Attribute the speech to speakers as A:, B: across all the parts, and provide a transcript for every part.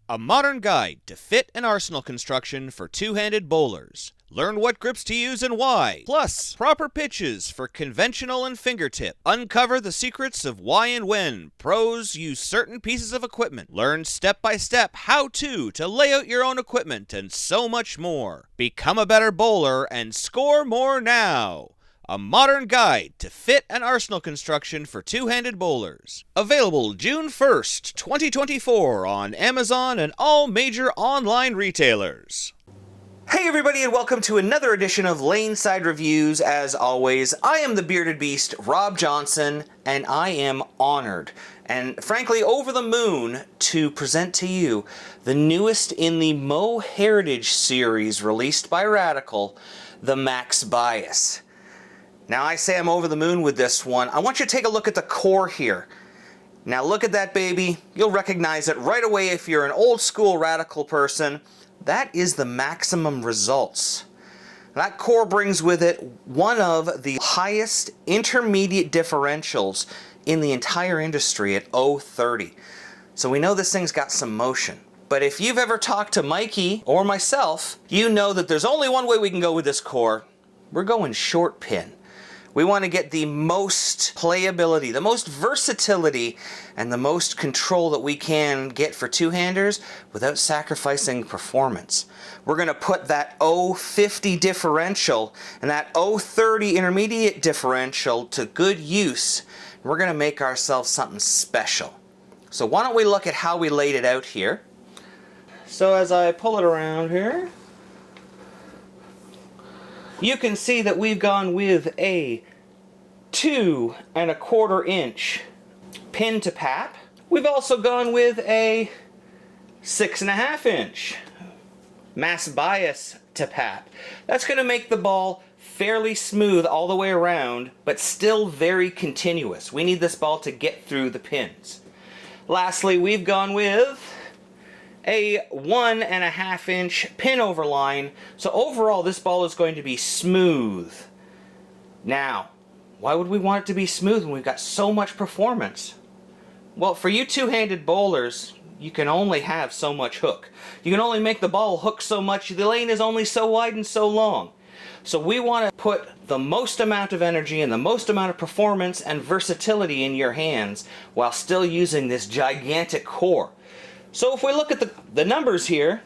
A: A modern guide to fit and arsenal construction for two-handed bowlers. Learn what grips to use and why. Plus, proper pitches for conventional and fingertip. Uncover the secrets of why and when pros use certain pieces of equipment. Learn step-by-step how-to lay out your own equipment and so much more. Become a better bowler and score more now. A modern guide to fit and arsenal construction for two-handed bowlers. Available June 1st, 2024 on Amazon and all major online retailers. Hey everybody, and welcome to another edition of Laneside Reviews. As always, I am the bearded beast, Rob Johnson, and I am honored and frankly over the moon to present to you the newest in the Mo Heritage series released by Radical, the Max Bias. Now, I say I'm over the moon with this one. I want you to take a look at the core here. Now, look at that baby. You'll recognize it right away if you're an old school Radical person. That is the Maximum Results. That core brings with it one of the highest intermediate differentials in the entire industry at 0.30. So we know this thing's got some motion. But if you've ever talked to Mikey or myself, you know that there's only one way we can go with this core. We're going short pin. We want to get the most playability, the most versatility, and the most control that we can get for two-handers without sacrificing performance. We're going to put that 0.50 differential and that 0.30 intermediate differential to good use. We're going to make ourselves something special. So why don't we look at how we laid it out here. So as I pull it around here, you can see that we've gone with a 2 1/4 inch pin to pap. We've also gone with a 6 1/2 inch mass bias to pap. That's going to make the ball fairly smooth all the way around, but still very continuous. We need this ball to get through the pins. Lastly, we've gone with a 1 1/2 inch pin over line. So overall, this ball is going to be smooth. Now, why would we want it to be smooth when we've got so much performance? Well, for you two-handed bowlers, you can only have so much hook. You can only make the ball hook so much. The lane is only so wide and so long. So we want to put the most amount of energy and the most amount of performance and versatility in your hands while still using this gigantic core. So if we look at the numbers here,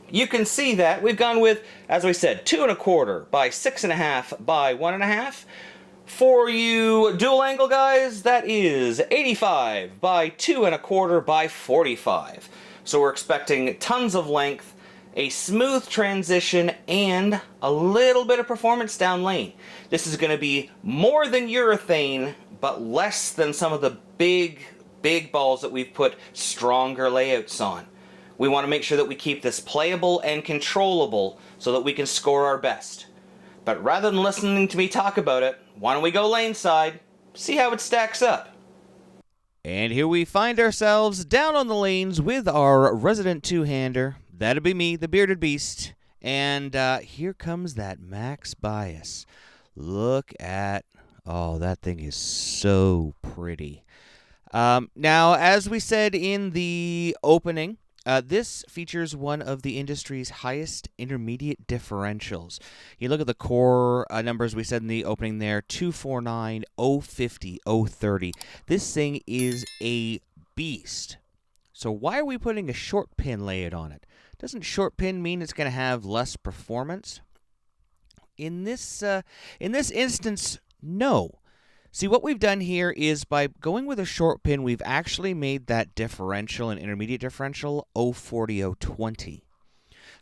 A: you can see that we've gone with, as we said, 2 1/4 by 6 1/2 by 1 1/2. For you dual angle guys, that is 85 by 2 1/4 by 45. So we're expecting tons of length, a smooth transition, and a little bit of performance down lane. This is going to be more than urethane, but less than some of the big balls that we've put stronger layouts on. We want to make sure that we keep this playable and controllable so that we can score our best. But rather than listening to me talk about it, why don't we go lane side, see how it stacks up. And here we find ourselves down on the lanes with our resident two-hander. That'd be me, the bearded beast. And here comes that Max Bias. Look at, oh, that thing is so pretty. Now, as we said in the opening, this features one of the industry's highest intermediate differentials. You look at the core numbers we said in the opening there, 249, 050, 030. This thing is a beast. So why are we putting a short pin layout on it? Doesn't short pin mean it's going to have less performance? In this instance, no. See, what we've done here is by going with a short pin, we've actually made that differential and intermediate differential 040, 020.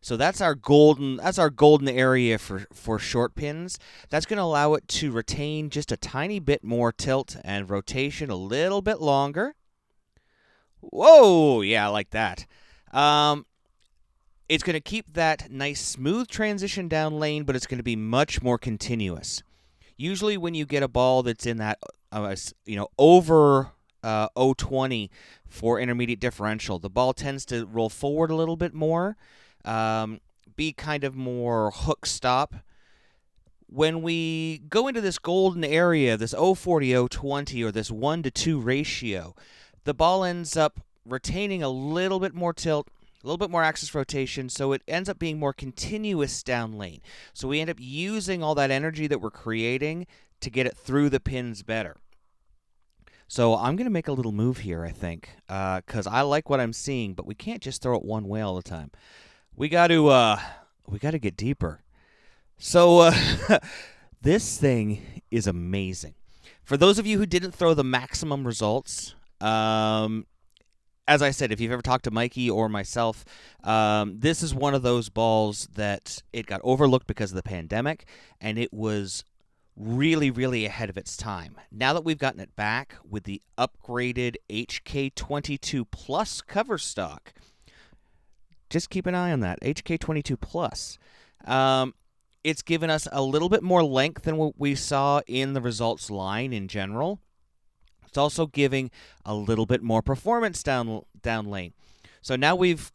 A: So that's our golden area for short pins. That's going to allow it to retain just a tiny bit more tilt and rotation a little bit longer. Whoa, yeah, I like that. It's going to keep that nice smooth transition down lane, but it's going to be much more continuous. Usually when you get a ball that's in that, over 020 for intermediate differential, the ball tends to roll forward a little bit more, be kind of more hook stop. When we go into this golden area, this 040, 020, or this 1-to-2 ratio, the ball ends up
B: retaining a little bit more tilt, a little bit more axis rotation, so it ends up being more continuous down lane. So we end up using all that energy that we're creating to get it through the pins better. So I'm going to make a little move here, I think, because I like what I'm seeing, but we can't just throw it one way all the time. We got to get deeper. So this thing is amazing. For those of you who didn't throw the maximum results, as I said, if you've ever talked to Mikey or myself, this is one of those balls that it got overlooked because of the pandemic, and it was really, really ahead of its time. Now that we've gotten it back with the upgraded HK22 Plus cover stock, just keep an eye on that, HK22 Plus. It's given us a little bit more length than what we saw in the results line in general. It's also giving a little bit more performance down lane. So now we've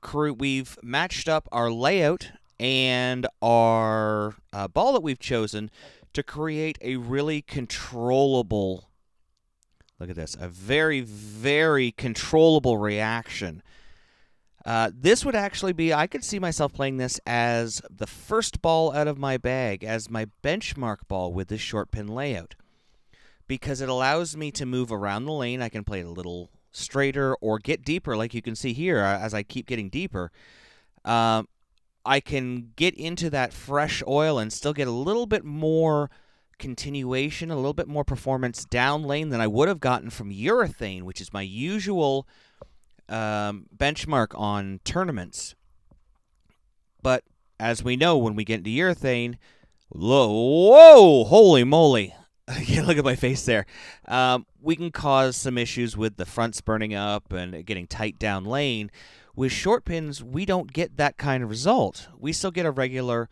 B: matched up our layout and our ball that we've chosen to create a really controllable, look at this, a very, very controllable reaction. This would actually be, I could see myself playing this as the first ball out of my bag, as my benchmark ball with this short pin layout. Because it allows me to move around the lane. I can play it a little straighter or get deeper, like you can see here as I keep getting deeper. I can get into that fresh oil and still get a little bit more continuation, a little bit more performance down lane than I would have gotten from urethane, which is my usual benchmark on tournaments. But as we know, when we get into urethane, whoa, holy moly. Yeah, look at my face there. We can cause some issues with the fronts burning up and getting tight down lane. With short pins, we don't get that kind of result. We still get a regular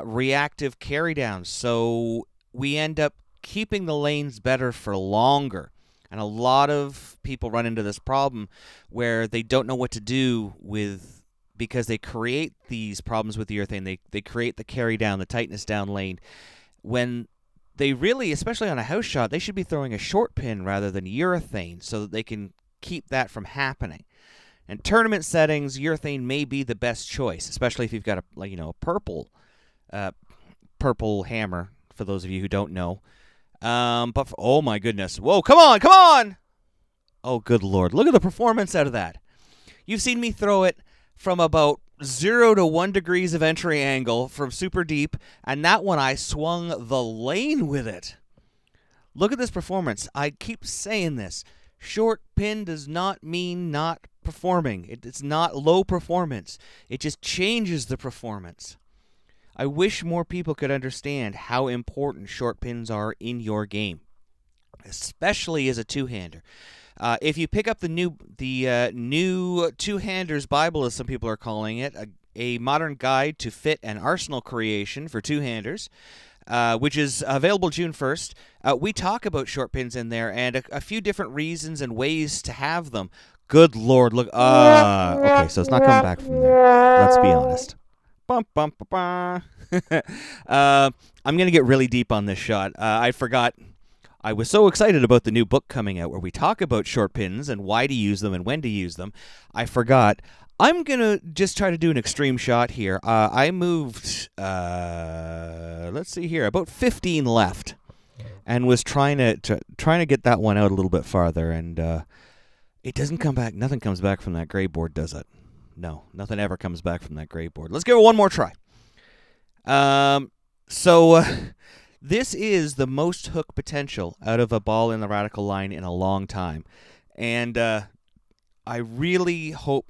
B: reactive carry down, so we end up keeping the lanes better for longer. And a lot of people run into this problem where they don't know what to do with, because they create these problems with the urethane. They create the carry down, the tightness down lane, when they really, especially on a house shot, they should be throwing a short pin rather than urethane so that they can keep that from happening. In tournament settings, urethane may be the best choice, especially if you've got a purple hammer. For those of you who don't know, oh my goodness, whoa, come on! Oh, good Lord, look at the performance out of that. You've seen me throw it from about 0 to 1 degrees of entry angle from super deep, and that one I swung the lane with it. Look at this performance. I keep saying this. Short pin does not mean not performing. It's not low performance. It just changes the performance. I wish more people could understand how important short pins are in your game, especially as a two-hander. If you pick up the new two-handers Bible, as some people are calling it, a modern guide to fit and arsenal creation for two-handers, which is available June 1st, we talk about short pins in there and a few different reasons and ways to have them. Good Lord, look. Okay, so it's not coming back from there. Let's be honest. I'm going to get really deep on this shot. I forgot. I was so excited about the new book coming out where we talk about short pins and why to use them and when to use them. I forgot. I'm going to just try to do an extreme shot here. I moved, let's see here, about 15 left and was trying to get that one out a little bit farther, and it doesn't come back. Nothing comes back from that gray board, does it? No, nothing ever comes back from that gray board. Let's give it one more try. This is the most hook potential out of a ball in the radical line in a long time. And I really hope,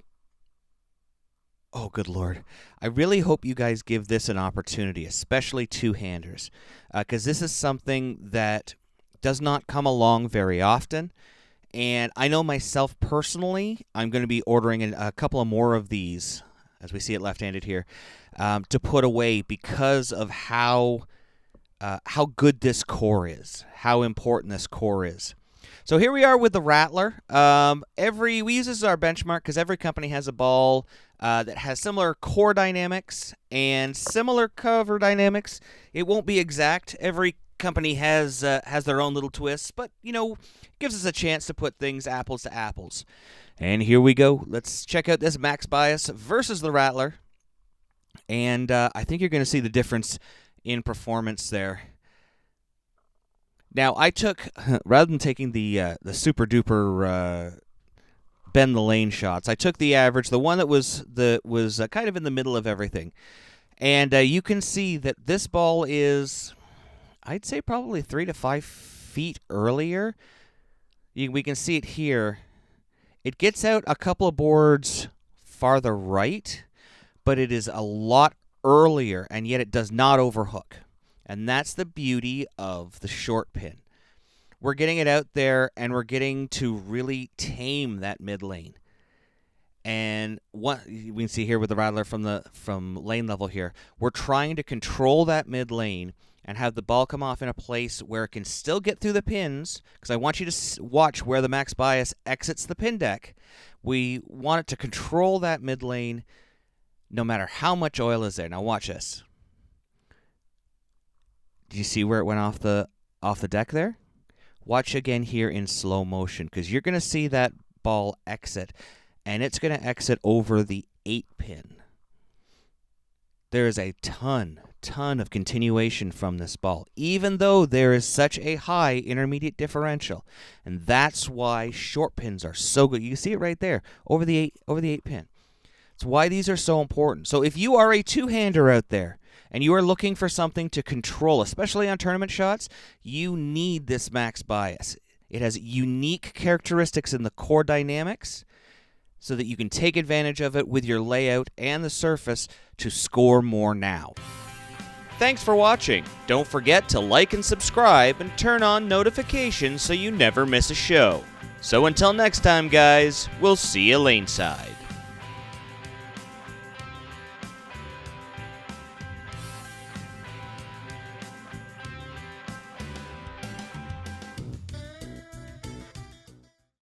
B: oh, good Lord, I really hope you guys give this an opportunity, especially two-handers, because this is something that does not come along very often. And I know myself personally, I'm going to be ordering a couple of more of these, as we see it left-handed here, to put away because of how good this core is, how important this core is. So here we are with the Rattler. We use this as our benchmark because every company has a ball that has similar core dynamics and similar cover dynamics. It won't be exact. Every company has their own little twists, but gives us a chance to put things apples to apples. And here we go. Let's check out this max bias versus the Rattler. And I think you're going to see the difference in performance there. Now, I took, rather than taking the super duper bend the lane shots, I took the average, the one that was kind of in the middle of everything. And you can see that this ball is, I'd say, probably 3 to 5 feet earlier. We can see it here. It gets out a couple of boards farther right, but it is a lot earlier, and yet it does not overhook. And that's the beauty of the short pin. We're getting it out there, and we're getting to really tame that mid lane. And what we can see here with the Rattler from lane level here, we're trying to control that mid lane and have the ball come off in a place where it can still get through the pins, because I want you to watch where the max bias exits the pin deck. We want it to control that mid lane no matter how much oil is there. Now watch this. Do you see where it went off the deck there? Watch again here in slow motion, because you're going to see that ball exit, and it's going to exit over the 8 pin. There is a ton of continuation from this ball, even though there is such a high intermediate differential. And that's why short pins are so good. You can see it right there over the 8 pin. It's why these are so important. So if you are a two-hander out there and you are looking for something to control, especially on tournament shots, you need this max bias. It has unique characteristics in the core dynamics so that you can take advantage of it with your layout and the surface to score more now. Thanks for watching. Don't forget to like and subscribe and turn on notifications so you never miss a show. So until next time, guys, we'll see you laneside.